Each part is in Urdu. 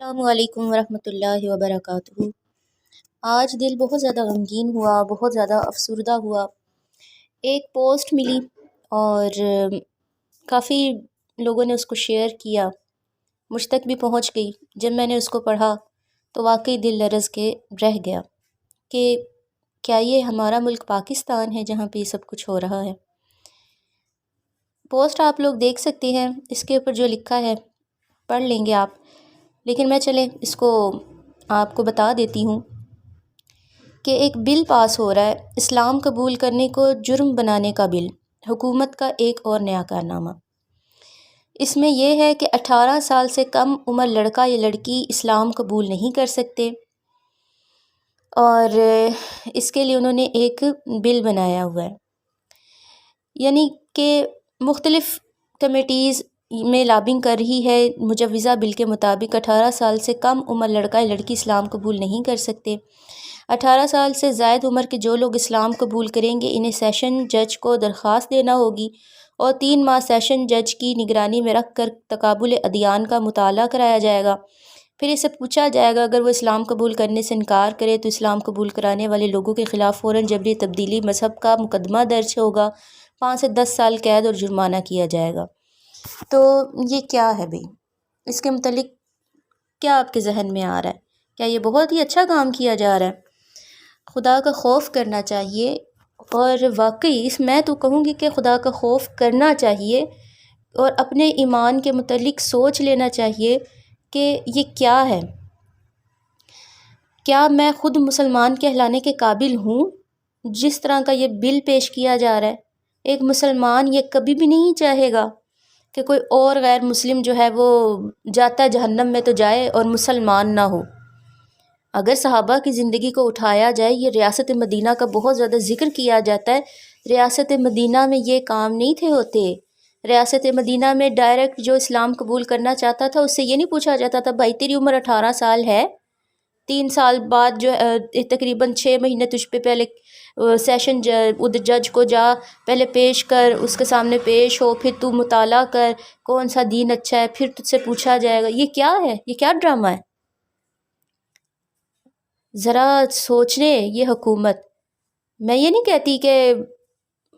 السلام علیکم ورحمۃ اللہ وبرکاتہ۔ آج دل بہت زیادہ غمگین ہوا، بہت زیادہ افسردہ ہوا۔ ایک پوسٹ ملی اور کافی لوگوں نے اس کو شیئر کیا، مجھ تک بھی پہنچ گئی۔ جب میں نے اس کو پڑھا تو واقعی دل لرز کے رہ گیا کہ کیا یہ ہمارا ملک پاکستان ہے جہاں پہ یہ سب کچھ ہو رہا ہے۔ پوسٹ آپ لوگ دیکھ سکتے ہیں، اس کے اوپر جو لکھا ہے پڑھ لیں گے آپ، لیکن میں چلیں اس کو آپ کو بتا دیتی ہوں کہ ایک بل پاس ہو رہا ہے، اسلام قبول کرنے کو جرم بنانے کا بل، حکومت کا ایک اور نیا کارنامہ۔ اس میں یہ ہے کہ 18 سال سے کم عمر لڑکا یا لڑکی اسلام قبول نہیں کر سکتے، اور اس کے لیے انہوں نے ایک بل بنایا ہوا ہے، یعنی کہ مختلف کمیٹیز میں لابنگ کر رہی ہے۔ مجوزہ بل کے مطابق 18 سال سے کم عمر لڑکا یا لڑکی اسلام قبول نہیں کر سکتے۔ 18 سال سے زائد عمر کے جو لوگ اسلام قبول کریں گے انہیں سیشن جج کو درخواست دینا ہوگی اور 3 ماہ سیشن جج کی نگرانی میں رکھ کر تقابل ادیان کا مطالعہ کرایا جائے گا۔ پھر اسے پوچھا جائے گا، اگر وہ اسلام قبول کرنے سے انکار کرے تو اسلام قبول کرانے والے لوگوں کے خلاف فوراً جبری تبدیلی مذہب کا مقدمہ درج ہوگا، 5 سے 10 سال قید اور جرمانہ کیا جائے گا۔ تو یہ کیا ہے بھئی؟ اس کے متعلق کیا آپ کے ذہن میں آ رہا ہے؟ کیا یہ بہت ہی اچھا کام کیا جا رہا ہے؟ خدا کا خوف کرنا چاہیے، اور واقعی میں تو کہوں گی کہ خدا کا خوف کرنا چاہیے اور اپنے ایمان کے متعلق سوچ لینا چاہیے کہ یہ کیا ہے۔ کیا میں خود مسلمان کہلانے کے قابل ہوں؟ جس طرح کا یہ بل پیش کیا جا رہا ہے، ایک مسلمان یہ کبھی بھی نہیں چاہے گا کہ کوئی اور غیر مسلم جو ہے وہ جاتا جہنم میں تو جائے اور مسلمان نہ ہو۔ اگر صحابہ کی زندگی کو اٹھایا جائے، یہ ریاست مدینہ کا بہت زیادہ ذکر کیا جاتا ہے، ریاست مدینہ میں یہ کام نہیں تھے ہوتے۔ ریاست مدینہ میں ڈائریکٹ جو اسلام قبول کرنا چاہتا تھا اس سے یہ نہیں پوچھا جاتا تھا بھائی تیری عمر 18 سال ہے، 3 سال بعد جو تقریباً 6 مہینے تجھ پہ پہلے سیشن جج کو جا، پہلے پیش کر، اس کے سامنے پیش ہو، پھر تو مطالعہ کر کون سا دین اچھا ہے، پھر تجھ سے پوچھا جائے گا۔ یہ کیا ہے؟ یہ کیا ڈرامہ ہے؟ ذرا سوچنے یہ حکومت۔ میں یہ نہیں کہتی کہ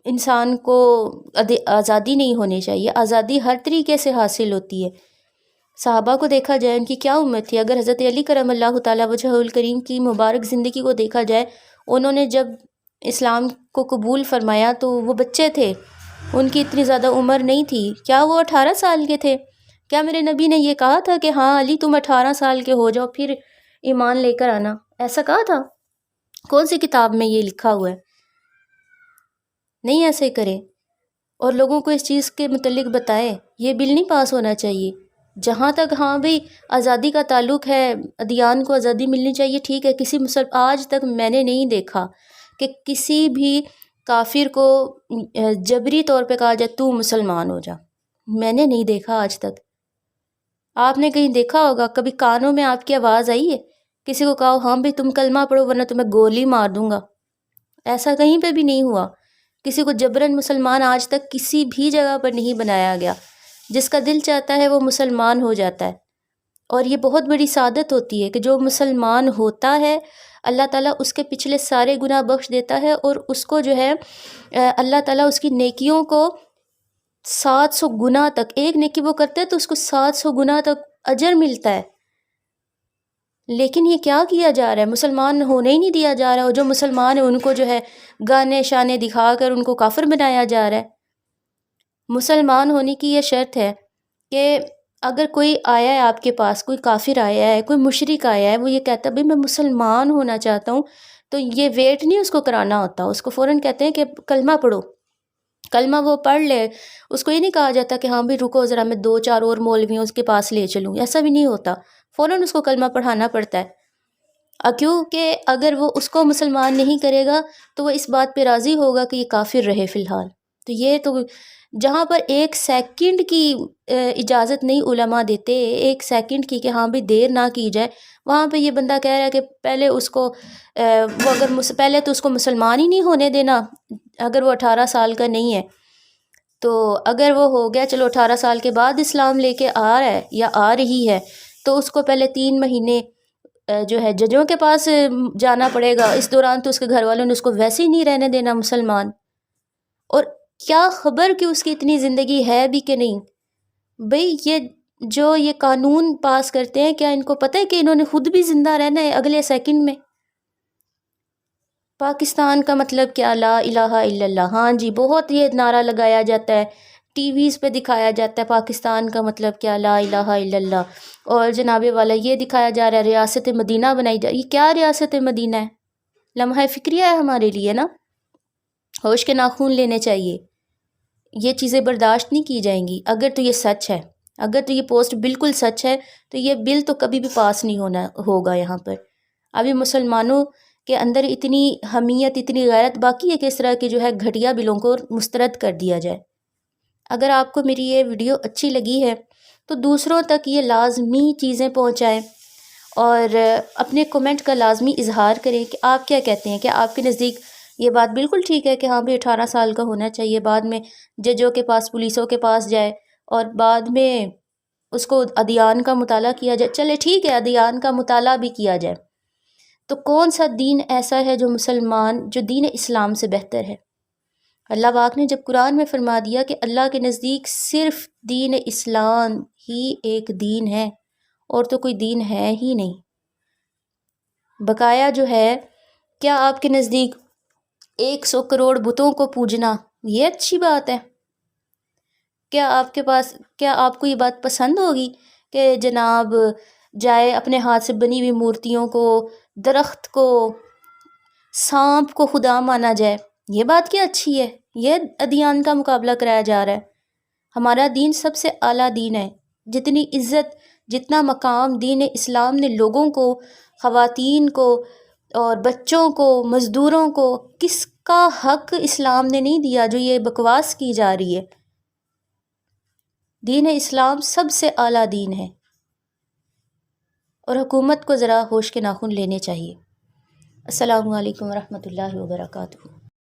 انسان کو آزادی نہیں ہونی چاہیے، آزادی ہر طریقے سے حاصل ہوتی ہے۔ صحابہ کو دیکھا جائے، ان کی کیا امت تھی۔ اگر حضرت علی کرم اللہ تعالیٰ وجہہ الکریم کی مبارک زندگی کو دیکھا جائے، انہوں نے جب اسلام کو قبول فرمایا تو وہ بچے تھے، ان کی اتنی زیادہ عمر نہیں تھی۔ کیا وہ 18 سال کے تھے؟ کیا میرے نبی نے یہ کہا تھا کہ ہاں علی تم 18 سال کے ہو جاؤ پھر ایمان لے کر آنا؟ ایسا کہا تھا؟ کون سی کتاب میں یہ لکھا ہوا ہے؟ نہیں ایسے کریں اور لوگوں کو اس چیز کے متعلق بتائیں۔ یہ بل نہیں پاس ہونا چاہیے۔ جہاں تک ہاں بھئی آزادی کا تعلق ہے، ادیان کو آزادی ملنی چاہیے، ٹھیک ہے۔ آج تک میں نے نہیں دیکھا کہ کسی بھی کافر کو جبری طور پہ کہا جائے تو مسلمان ہو جا، میں نے نہیں دیکھا آج تک۔ آپ نے کہیں دیکھا ہوگا؟ کبھی کانوں میں آپ کی آواز آئی ہے کسی کو کہا ہاں بھئی تم کلمہ پڑھو ورنہ تمہیں گولی مار دوں گا؟ ایسا کہیں پہ بھی نہیں ہوا۔ کسی کو جبراً مسلمان آج تک کسی بھی جگہ پر نہیں بنایا گیا۔ جس کا دل چاہتا ہے وہ مسلمان ہو جاتا ہے، اور یہ بہت بڑی سعادت ہوتی ہے کہ جو مسلمان ہوتا ہے اللہ تعالیٰ اس کے پچھلے سارے گناہ بخش دیتا ہے، اور اس کو جو ہے اللہ تعالیٰ اس کی نیکیوں کو 700 گنا تک، ایک نیکی وہ کرتا ہے تو اس کو 700 گنا تک اجر ملتا ہے۔ لیکن یہ کیا کیا جا رہا ہے؟ مسلمان ہونے ہی نہیں دیا جا رہا، اور جو مسلمان ہیں ان کو جو ہے گانے شانے دکھا کر ان کو کافر بنایا جا رہا ہے۔ مسلمان ہونے کی یہ شرط ہے کہ اگر کوئی آیا ہے آپ کے پاس، کوئی کافر آیا ہے، کوئی مشرک آیا ہے، وہ یہ کہتا ہے بھئی میں مسلمان ہونا چاہتا ہوں، تو یہ ویٹ نہیں اس کو کرانا ہوتا، اس کو فوراً کہتے ہیں کہ کلمہ پڑھو۔ کلمہ وہ پڑھ لے، اس کو یہ نہیں کہا جاتا کہ ہاں بھی رکو ذرا میں 2-4 اور مولویوں اس کے پاس لے چلوں، ایسا بھی نہیں ہوتا، فوراً اس کو کلمہ پڑھانا پڑتا ہے۔ کیونکہ اگر وہ اس کو مسلمان نہیں کرے گا تو وہ اس بات پہ راضی ہوگا کہ یہ کافر رہے فی الحال۔ تو یہ تو جہاں پر 1 سیکنڈ کی اجازت نہیں علماء دیتے، 1 سیکنڈ کی کہ ہاں بھی دیر نہ کی جائے، وہاں پہ یہ بندہ کہہ رہا ہے کہ پہلے اس کو وہ اگر پہلے تو اس کو مسلمان ہی نہیں ہونے دینا اگر وہ 18 سال کا نہیں ہے، تو اگر وہ ہو گیا چلو 18 سال کے بعد اسلام لے کے آ رہا ہے یا آ رہی ہے تو اس کو پہلے 3 مہینے جو ہے ججوں کے پاس جانا پڑے گا، اس دوران تو اس کے گھر والوں نے اس کو ویسے ہی نہیں رہنے دینا مسلمان. اور کیا خبر کہ اس کی اتنی زندگی ہے بھی کہ نہیں. بھئی یہ قانون پاس کرتے ہیں، کیا ان کو پتہ ہے کہ انہوں نے خود بھی زندہ رہنا ہے اگلے سیکنڈ میں؟ پاکستان کا مطلب کیا؟ لا الہ الا اللہ. ہاں جی، بہت یہ نعرہ لگایا جاتا ہے، ٹی ویز پہ دکھایا جاتا ہے پاکستان کا مطلب کیا، لا الہ الا اللہ. اور جناب والا یہ دکھایا جا رہا ہے ریاست مدینہ بنائی جا رہی. یہ کیا ریاست مدینہ ہے؟ لمحہ فکریہ ہے ہمارے لیے نا. ہوش کے ناخون لینے چاہیے. یہ چیزیں برداشت نہیں کی جائیں گی. اگر تو یہ سچ ہے، اگر تو یہ پوسٹ بالکل سچ ہے، تو یہ بل تو کبھی بھی پاس نہیں ہوگا یہاں پر. ابھی مسلمانوں کے اندر اتنی حمیت، اتنی غیرت باقی ہے کہ اس طرح کے جو ہے گھٹیا بلوں کو مسترد کر دیا جائے. اگر آپ کو میری یہ ویڈیو اچھی لگی ہے تو دوسروں تک یہ لازمی چیزیں پہنچائیں اور اپنے کومنٹ کا لازمی اظہار کریں کہ آپ کیا کہتے ہیں. کہ آپ کے نزدیک یہ بات بالکل ٹھیک ہے کہ ہاں بھی 18 سال کا ہونا چاہیے، بعد میں ججوں کے پاس، پولیسوں کے پاس جائے اور بعد میں اس کو ادیان کا مطالعہ کیا جائے. چلے ٹھیک ہے، ادیان کا مطالعہ بھی کیا جائے. تو کون سا دین ایسا ہے جو دین اسلام سے بہتر ہے؟ اللہ پاک نے جب قرآن میں فرما دیا کہ اللہ کے نزدیک صرف دین اسلام ہی ایک دین ہے اور تو کوئی دین ہے ہی نہیں. بقایا جو ہے، کیا آپ کے نزدیک 100 کروڑ بتوں کو پوجنا یہ اچھی بات ہے؟ کیا آپ کو یہ بات پسند ہوگی کہ جناب جائے اپنے ہاتھ سے بنی ہوئی مورتیوں کو، درخت کو، سانپ کو خدا مانا جائے؟ یہ بات کیا اچھی ہے؟ یہ ادیان کا مقابلہ کرایا جا رہا ہے. ہمارا دین سب سے اعلیٰ دین ہے. جتنی عزت، جتنا مقام دین اسلام نے لوگوں کو، خواتین کو اور بچوں کو، مزدوروں کو، کس کا حق اسلام نے نہیں دیا جو یہ بکواس کی جا رہی ہے. دین اسلام سب سے اعلیٰ دین ہے اور حکومت کو ذرا ہوش کے ناخن لینے چاہیے. السلام علیکم ورحمۃ اللہ وبرکاتہ.